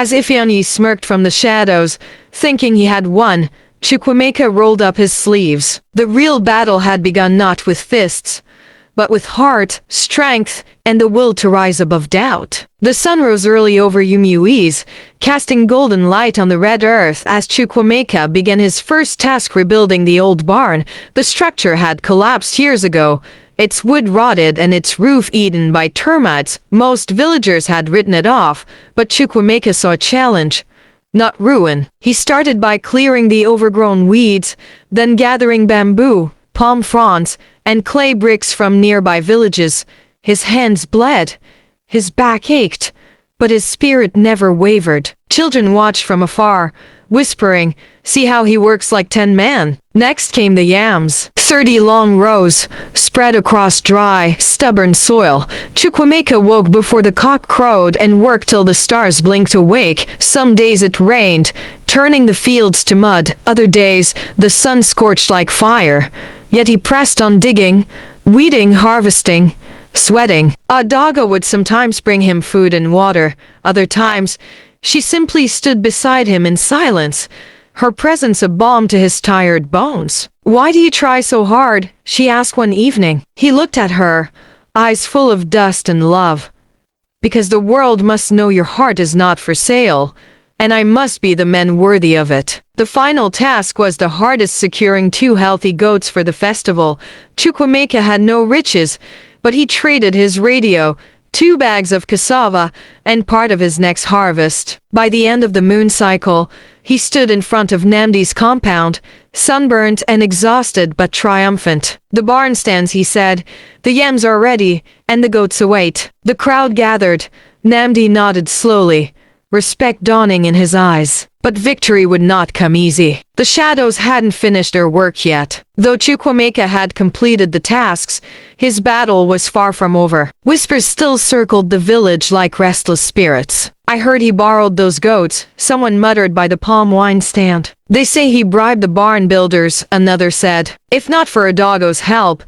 As Ifeanyi smirked from the shadows, thinking he had won, Chukwuemeka rolled up his sleeves. The real battle had begun not with fists, but with heart, strength, and the will to rise above doubt. The sun rose early over Umuiz, casting golden light on the red earth as Chukwuemeka began his first task rebuilding the old barn. The structure had collapsed years ago, its wood rotted and its roof eaten by termites. Most villagers had written it off, but Chukwuemeka saw a challenge, not ruin. He started by clearing the overgrown weeds, then gathering bamboo, palm fronds, and clay bricks from nearby villages. His hands bled, his back ached, but his spirit never wavered. Children watched from afar, whispering, "See how he works like 10 men." Next came the yams, 30 long rows, spread across dry, stubborn soil. Chukwuemeka woke before the cock crowed and worked till the stars blinked awake. Some days it rained, turning the fields to mud. Other days, the sun scorched like fire. Yet he pressed on digging, weeding, harvesting, sweating. Adaga would sometimes bring him food and water. Other times, she simply stood beside him in silence, her presence a balm to his tired bones. "Why do you try so hard?" she asked one evening. He looked at her, eyes full of dust and love. "Because the world must know your heart is not for sale, and I must be the man worthy of it." The final task was the hardest, securing 2 healthy goats for the festival. Chukwuemeka had no riches, but he traded his radio, 2 bags of cassava, and part of his next harvest. By the end of the moon cycle, he stood in front of Namdi's compound, sunburnt and exhausted but triumphant. "The barn stands," he said. "The yams are ready, and the goats await." The crowd gathered. Namdi nodded slowly, respect dawning in his eyes. But victory would not come easy. The shadows hadn't finished their work yet. Though Chukwuemeka had completed the tasks, his battle was far from over. Whispers still circled the village like restless spirits. "I heard he borrowed those goats," someone muttered by the palm wine stand. "They say he bribed the barn builders," another said. "If not for Adago's help,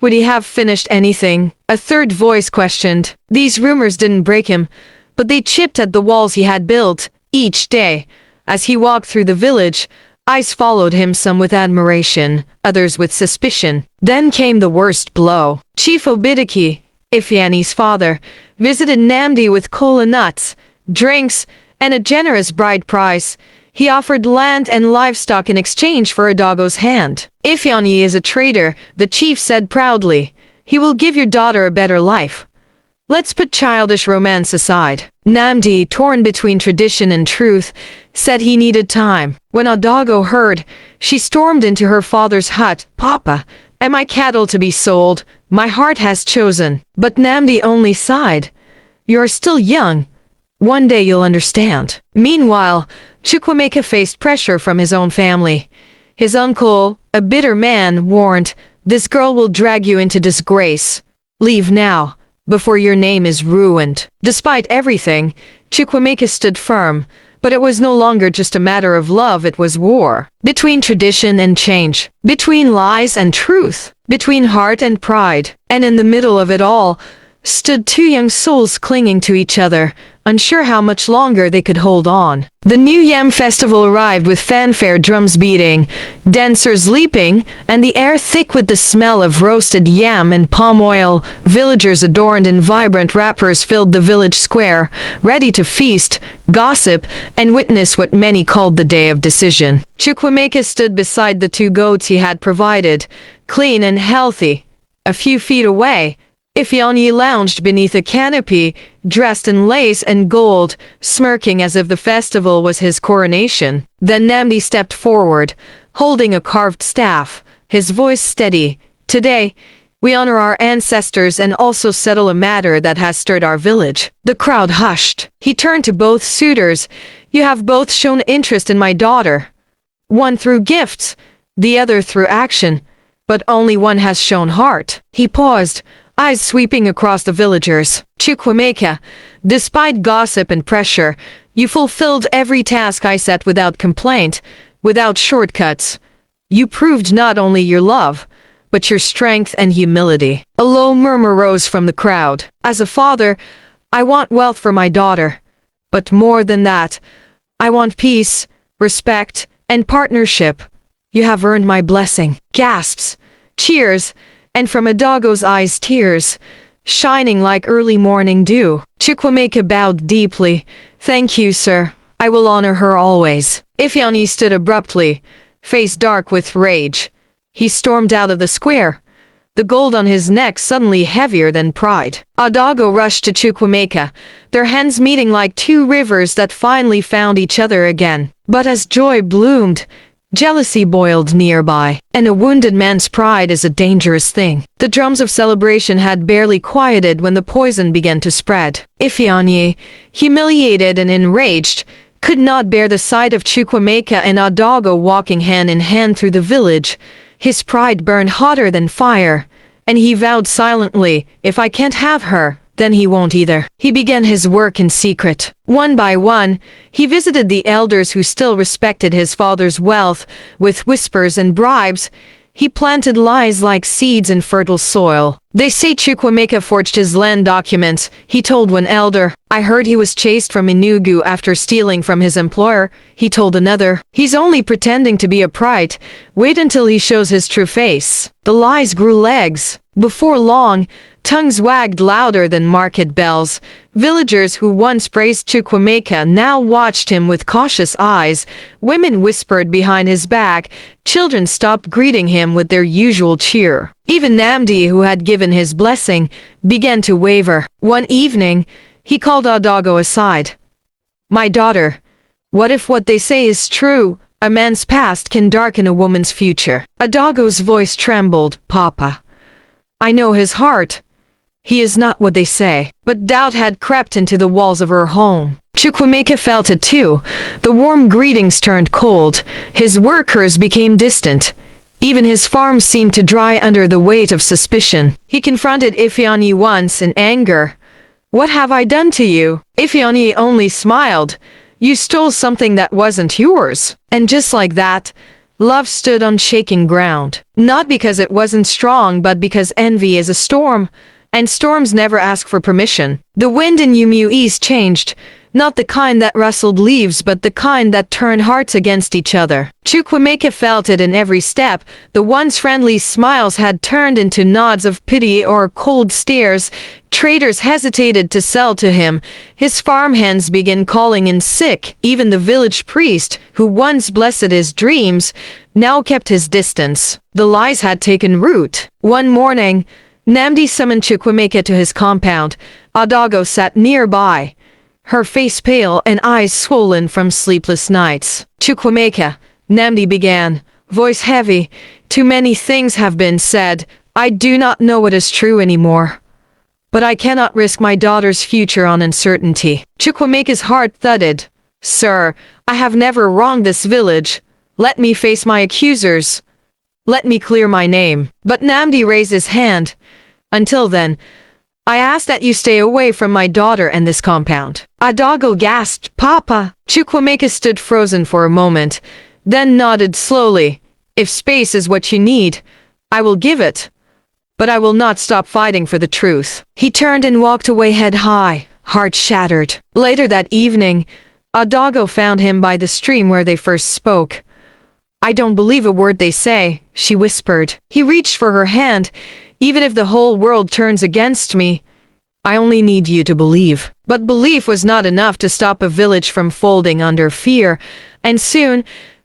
would he have finished anything?" A third voice questioned. These rumors didn't break him, but they chipped at the walls he had built. Each day, as he walked through the village, eyes followed him, some with admiration, others with suspicion. Then came the worst blow. Chief Obidiki, Ifeanyi's father, visited Namdi with kola nuts, drinks, and a generous bride price. He offered land and livestock in exchange for Adago's hand. "Ifeanyi is a traitor," the chief said proudly. "He will give your daughter a better life. Let's put childish romance aside." Namdi, torn between tradition and truth, said he needed time. When Adago heard, she stormed into her father's hut. "Papa, am I cattle to be sold? My heart has chosen." But Namdi only sighed. "You're still young. One day you'll understand." Meanwhile, Chukwuemeka faced pressure from his own family. His uncle, a bitter man, warned, "This girl will drag you into disgrace. Leave now, before your name is ruined." Despite everything, Chukwuemeka stood firm, but it was no longer just a matter of love, it was war. Between tradition and change, between lies and truth, between heart and pride. And in the middle of it all, stood 2 young souls clinging to each other, unsure how much longer they could hold on. The new Yam festival arrived with fanfare, drums beating, dancers leaping, and the air thick with the smell of roasted yam and palm oil. Villagers adorned in vibrant wrappers filled the village square, ready to feast, gossip, and witness what many called the day of decision. Chukwuemeka stood beside the 2 goats he had provided, clean and healthy. A few feet away, Ifeanyi lounged beneath a canopy, dressed in lace and gold, smirking as if the festival was his coronation. Then Namdi stepped forward, holding a carved staff, his voice steady. "Today, we honor our ancestors and also settle a matter that has stirred our village." The crowd hushed. He turned to both suitors. "You have both shown interest in my daughter. One through gifts, the other through action, but only one has shown heart." He paused, eyes sweeping across the villagers. "Chukwuemeka, despite gossip and pressure, you fulfilled every task I set without complaint, without shortcuts. You proved not only your love, but your strength and humility." A low murmur rose from the crowd. "As a father, I want wealth for my daughter. But more than that, I want peace, respect, and partnership. You have earned my blessing. Gasps, cheers, and from Adago's eyes tears, shining like early morning dew. Chukwemeka bowed deeply. Thank you, sir. I will honor her always. Ifeanyi stood abruptly, face dark with rage. He stormed out of the square, the gold on his neck suddenly heavier than pride. Adago rushed to Chukwemeka, their hands meeting like two rivers that finally found each other again. But as joy bloomed, jealousy boiled nearby, and a wounded man's pride is a dangerous thing. The drums of celebration had barely quieted when the poison began to spread. Ifeanyi, humiliated and enraged, could not bear the sight of Chukwemeka and Adago walking hand in hand through the village. His pride burned hotter than fire, and he vowed silently, if I can't have her, then he won't either. He began his work in secret. One by one, he visited the elders who still respected his father's wealth. With whispers and bribes, he planted lies like seeds in fertile soil. They say Chukwemeka forged his land documents, he told one elder. I heard he was chased from Enugu after stealing from his employer, he told another. He's only pretending to be a pride. Wait until he shows his true face. The lies grew legs. Before long, tongues wagged louder than market bells. Villagers who once praised Chukwemeka now watched him with cautious eyes. Women whispered behind his back. Children stopped greeting him with their usual cheer. Even Namdi, who had given his blessing, began to waver. One evening, he called Adago aside. My daughter, what if what they say is true? A man's past can darken a woman's future. Adago's voice trembled. Papa, I know his heart. He is not what they say. But doubt had crept into the walls of her home. Chukwemeka felt it too. The warm greetings turned cold. His workers became distant. Even his farm seemed to dry under the weight of suspicion. He confronted Ifeanyi once in anger. What have I done to you? Ifeanyi only smiled. You stole something that wasn't yours. And just like that, love stood on shaking ground. Not because it wasn't strong, but because envy is a storm, and storms never ask for permission. The wind in Umu East changed, not the kind that rustled leaves, but the kind that turned hearts against each other. Chukwemeka felt it in every step. The once friendly smiles had turned into nods of pity or cold stares. Traders hesitated to sell to him. His farmhands began calling in sick. Even the village priest, who once blessed his dreams, now kept his distance. The lies had taken root. One morning, Namdi summoned Chukwemeka to his compound. Adago sat nearby, her face pale and eyes swollen from sleepless nights. Chukwemeka, Namdi began, voice heavy. Too many things have been said. I do not know what is true anymore. But I cannot risk my daughter's future on uncertainty. Chukwemeka's heart thudded. Sir, I have never wronged this village. Let me face my accusers. Let me clear my name. But Namdi raised his hand. Until then, I ask that you stay away from my daughter and this compound. Adago gasped, Papa. Chukwemeka stood frozen for a moment, then nodded slowly. If space is what you need, I will give it. But I will not stop fighting for the truth. He turned and walked away head high, heart shattered. Later that evening, Adago found him by the stream where they first spoke. I don't believe a word they say, she whispered. He reached for her hand. Even if the whole world turns against me, I only need you to believe. But belief was not enough to stop a village from folding under fear, and soon,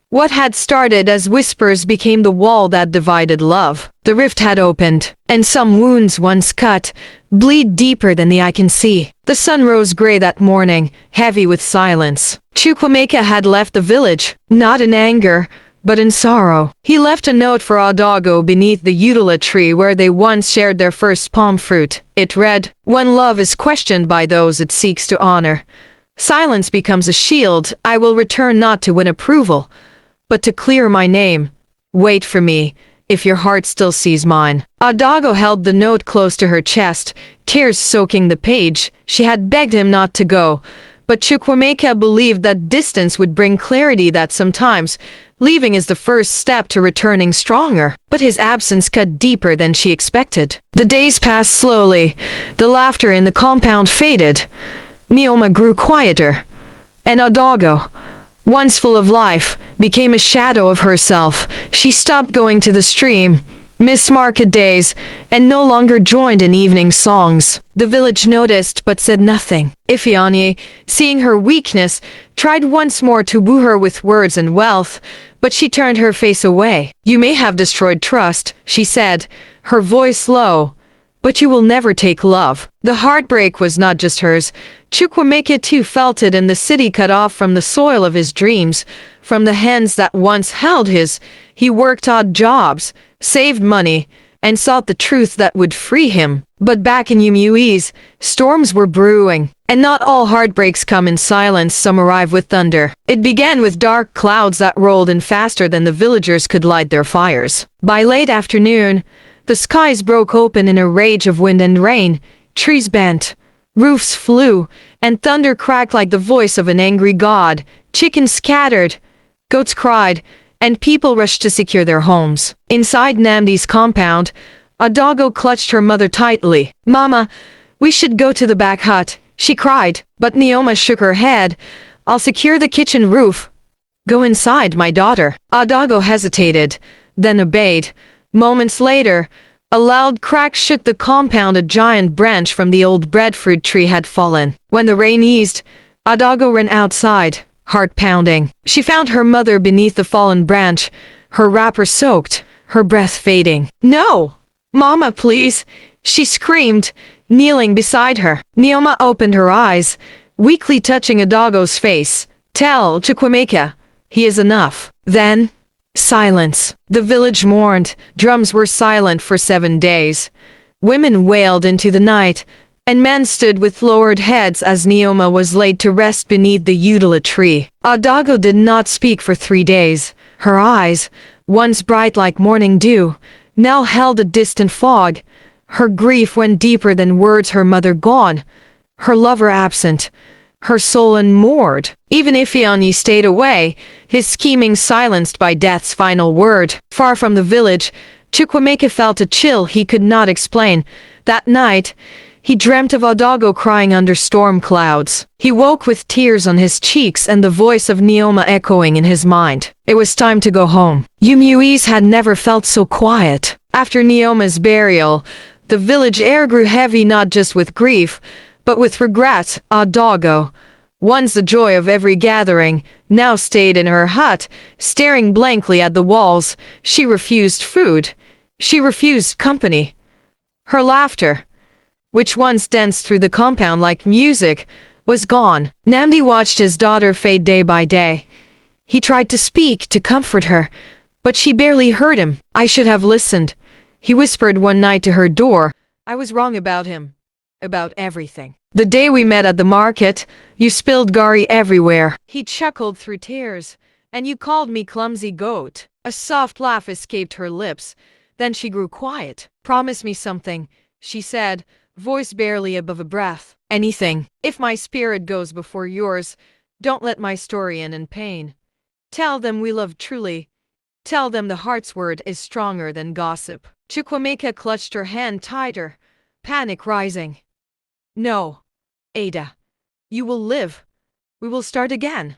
what had started as whispers became the wall that divided love. The rift had opened, and some wounds once cut bleed deeper than the eye can see. The sun rose gray that morning, heavy with silence. Chukwemeka had left the village, not in anger, but in sorrow. He left a note for Adago beneath the Udala tree where they once shared their first palm fruit. It read, When love is questioned by those it seeks to honor, silence becomes a shield. I will return not to win approval, but to clear my name. Wait for me, if your heart still sees mine. Adago held the note close to her chest, tears soaking the page. She had begged him not to go, but Chukwemeka believed that distance would bring clarity, that sometimes leaving is the first step to returning stronger. But his absence cut deeper than she expected. The days passed slowly. The laughter in the compound faded. Neoma grew quieter. And Adago, once full of life, became a shadow of herself. She stopped going to the stream, missed market days, and no longer joined in evening songs. The village noticed but said nothing. Ifeanyi, seeing her weakness, tried once more to woo her with words and wealth, but she turned her face away. "You may have destroyed trust," she said, her voice low, "but you will never take love." The heartbreak was not just hers. Chukwuemeka too felt it in the city, cut off from the soil of his dreams, from the hands that once held his. He worked odd jobs, saved money, and sought the truth that would free him. But back in Umui's, storms were brewing. And not all heartbreaks come in silence, some arrive with thunder. It began with dark clouds that rolled in faster than the villagers could light their fires. By late afternoon, the skies broke open in a rage of wind and rain. Trees bent, roofs flew, and thunder cracked like the voice of an angry god. Chickens scattered, goats cried, and people rushed to secure their homes. Inside Namdi's compound, Adago clutched her mother tightly. "Mama, we should go to the back hut," she cried, but Neoma shook her head. "I'll secure the kitchen roof." "Go inside, my daughter." Adago hesitated, then obeyed. Moments later, a loud crack shook the compound. A giant branch from the old breadfruit tree had fallen. When the rain eased, Adago ran outside, heart pounding. She found her mother beneath the fallen branch, her wrapper soaked, her breath fading. "No! Mama, please!" she screamed, kneeling beside her. Neoma opened her eyes, weakly touching Adago's face. "Tell Chukwuemeka, he is enough." Then, silence. The village mourned. Drums were silent for 7 days. Women wailed into the night, and men stood with lowered heads as Neoma was laid to rest beneath the Udala tree. Adago did not speak for 3 days. Her eyes, once bright like morning dew, now held a distant fog. Her grief went deeper than words. Her mother gone, her lover absent, her soul unmoored. Even Ifeanyi stayed away, his scheming silenced by death's final word. Far from the village, Chukwuemeka felt a chill he could not explain. That night, he dreamt of Adago crying under storm clouds. He woke with tears on his cheeks and the voice of Neoma echoing in his mind. It was time to go home. Umui's had never felt so quiet. After Neoma's burial, the village air grew heavy, not just with grief, but with regret. Adago, once the joy of every gathering, now stayed in her hut, staring blankly at the walls. She refused food. She refused company. Her laughter, which once danced through the compound like music, was gone. Namdi watched his daughter fade day by day. He tried to speak, to comfort her, but she barely heard him. "I should have listened," he whispered one night to her door. "I was wrong about him, about everything. The day we met at the market, you spilled gari everywhere." He chuckled through tears. "And you called me clumsy goat." A soft laugh escaped her lips. Then she grew quiet. "Promise me something," she said, voice barely above a breath. "Anything. If my spirit goes before yours, don't let my story end in pain. Tell them we love truly. Tell them the heart's word is stronger than gossip." Chukwuemeka clutched her hand tighter, panic rising. "No, Ada. You will live. We will start again.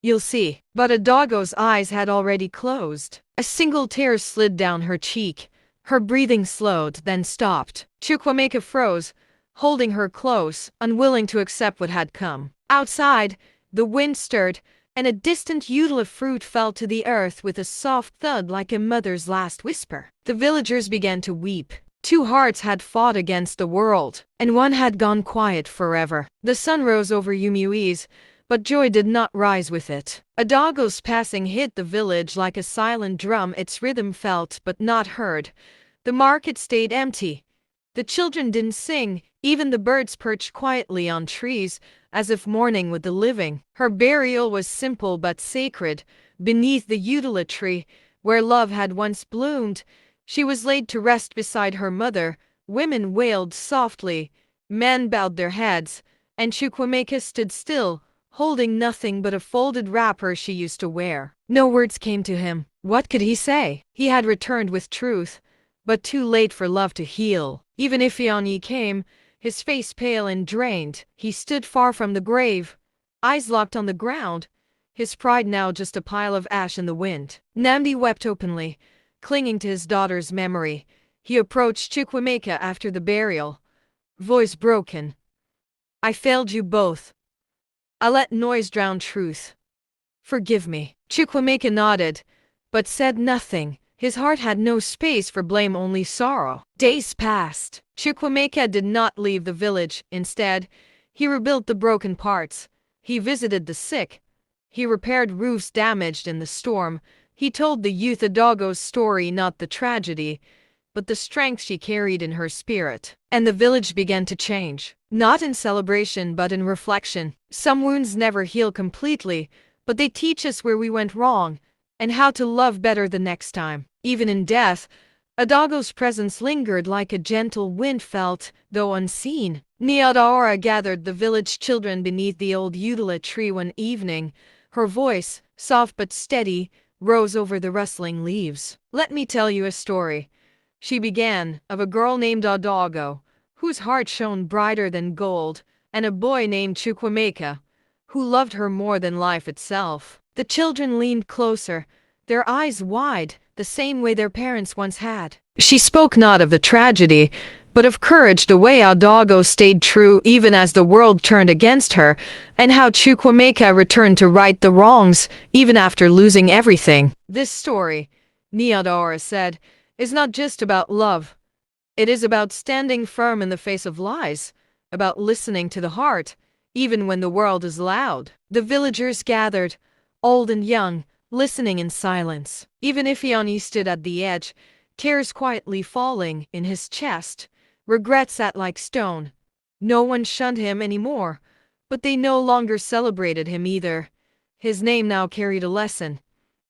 You'll see." But Adago's eyes had already closed. A single tear slid down her cheek. Her breathing slowed, then stopped. Chukwuemeka froze, holding her close, unwilling to accept what had come. Outside, the wind stirred, and a distant Udala fruit fell to the earth with a soft thud like a mother's last whisper. The villagers began to weep. 2 hearts had fought against the world, and one had gone quiet forever. The sun rose over Umui's, but joy did not rise with it. Adago's passing hit the village like a silent drum, its rhythm felt but not heard. The market stayed empty. The children didn't sing, even the birds perched quietly on trees, as if mourning with the living. Her burial was simple but sacred. Beneath the Udala tree, where love had once bloomed, she was laid to rest beside her mother. Women wailed softly, men bowed their heads, and Chukwuemeka stood still, holding nothing but a folded wrapper she used to wear. No words came to him. What could he say? He had returned with truth, but too late for love to heal. Even if Ifeanyi came, his face pale and drained, he stood far from the grave, eyes locked on the ground, his pride now just a pile of ash in the wind. Namdi wept openly, clinging to his daughter's memory. He approached Chukwemeka after the burial, voice broken. I failed you both. I let noise drown truth. Forgive me. Chukwemeka nodded, but said nothing. His heart had no space for blame, only sorrow. Days passed. Chukwemeka did not leave the village. Instead, he rebuilt the broken parts. He visited the sick. He repaired roofs damaged in the storm. He told the youth Adago's story, not the tragedy, but the strength she carried in her spirit. And the village began to change. Not in celebration, but in reflection. Some wounds never heal completely, but they teach us where we went wrong and how to love better the next time. Even in death, Adago's presence lingered like a gentle wind felt, though unseen. Nyadaora gathered the village children beneath the old udala tree one evening. Her voice, soft but steady, rose over the rustling leaves. Let me tell you a story, she began, of a girl named Adago, whose heart shone brighter than gold, and a boy named Chukwemeka, who loved her more than life itself. The children leaned closer, their eyes wide, the same way their parents once had. She spoke not of the tragedy, but of courage, the way Adago stayed true even as the world turned against her, and how Chukwemeka returned to right the wrongs even after losing everything. This story, Nyadaora said, is not just about love. It is about standing firm in the face of lies, about listening to the heart, even when the world is loud. The villagers gathered, old and young, listening in silence. Even Ifeanyi stood at the edge, tears quietly falling in his chest. Regret sat like stone. No one shunned him anymore, but they no longer celebrated him either. His name now carried a lesson,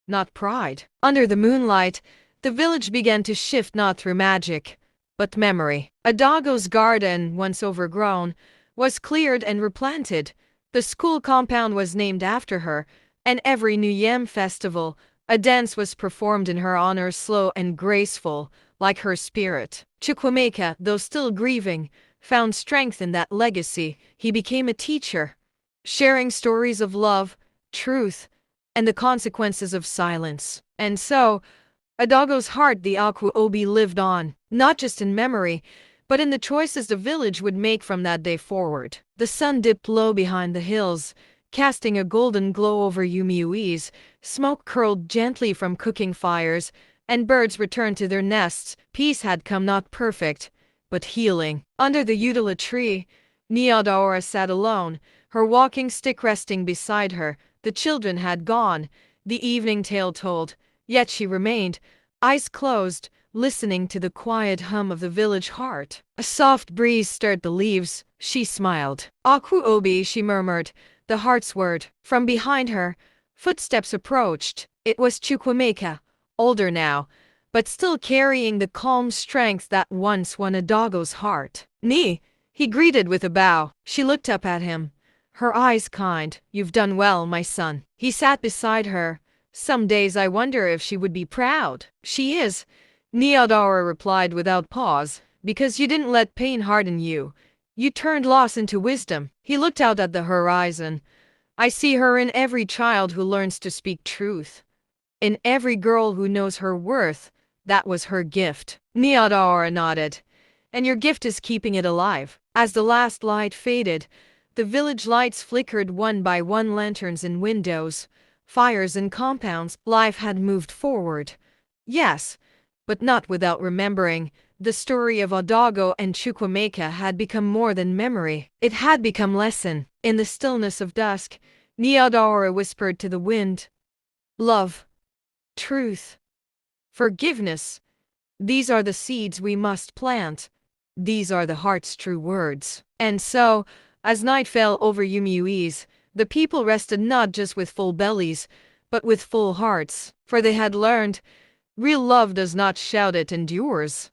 not pride. Under the moonlight, the village began to shift, not through magic, but memory. Adago's garden, once overgrown, was cleared and replanted. The school compound was named after her, and every New Yam festival, a dance was performed in her honor, slow and graceful, like her spirit. Chukwemeka, though still grieving, found strength in that legacy. He became a teacher, sharing stories of love, truth, and the consequences of silence. And so, Adago's heart, the Aku Obi, lived on, not just in memory, but in the choices the village would make from that day forward. The sun dipped low behind the hills, casting a golden glow over Umiui's. Smoke curled gently from cooking fires, and birds returned to their nests. Peace had come, not perfect, but healing. Under the udala tree, Nyadaora sat alone, her walking stick resting beside her. The children had gone, the evening tale told, yet she remained, eyes closed, listening to the quiet hum of the village heart. A soft breeze stirred the leaves. She smiled. Aku Obi, she murmured, the heart's word. From behind her, footsteps approached. It was Chukwemeka, older now, but still carrying the calm strength that once won Adago's heart. Ni, he greeted with a bow. She looked up at him, her eyes kind. You've done well, my son. He sat beside her. Some days I wonder if she would be proud. She is, Nyadaora replied without pause, because you didn't let pain harden you. You turned loss into wisdom. He looked out at the horizon. I see her in every child who learns to speak truth, in every girl who knows her worth. That was her gift. Nyadaora nodded. And your gift is keeping it alive. As the last light faded, the village lights flickered one by one, lanterns in windows, fires in compounds. Life had moved forward. Yes, but not without remembering. The story of Adago and Chukwemeka had become more than memory. It had become lesson. In the stillness of dusk, Nyadaora whispered to the wind, love, truth, forgiveness. These are the seeds we must plant. These are the heart's true words. And so, as night fell over Umiui's, the people rested not just with full bellies, but with full hearts, for they had learned, real love does not shout, it endures.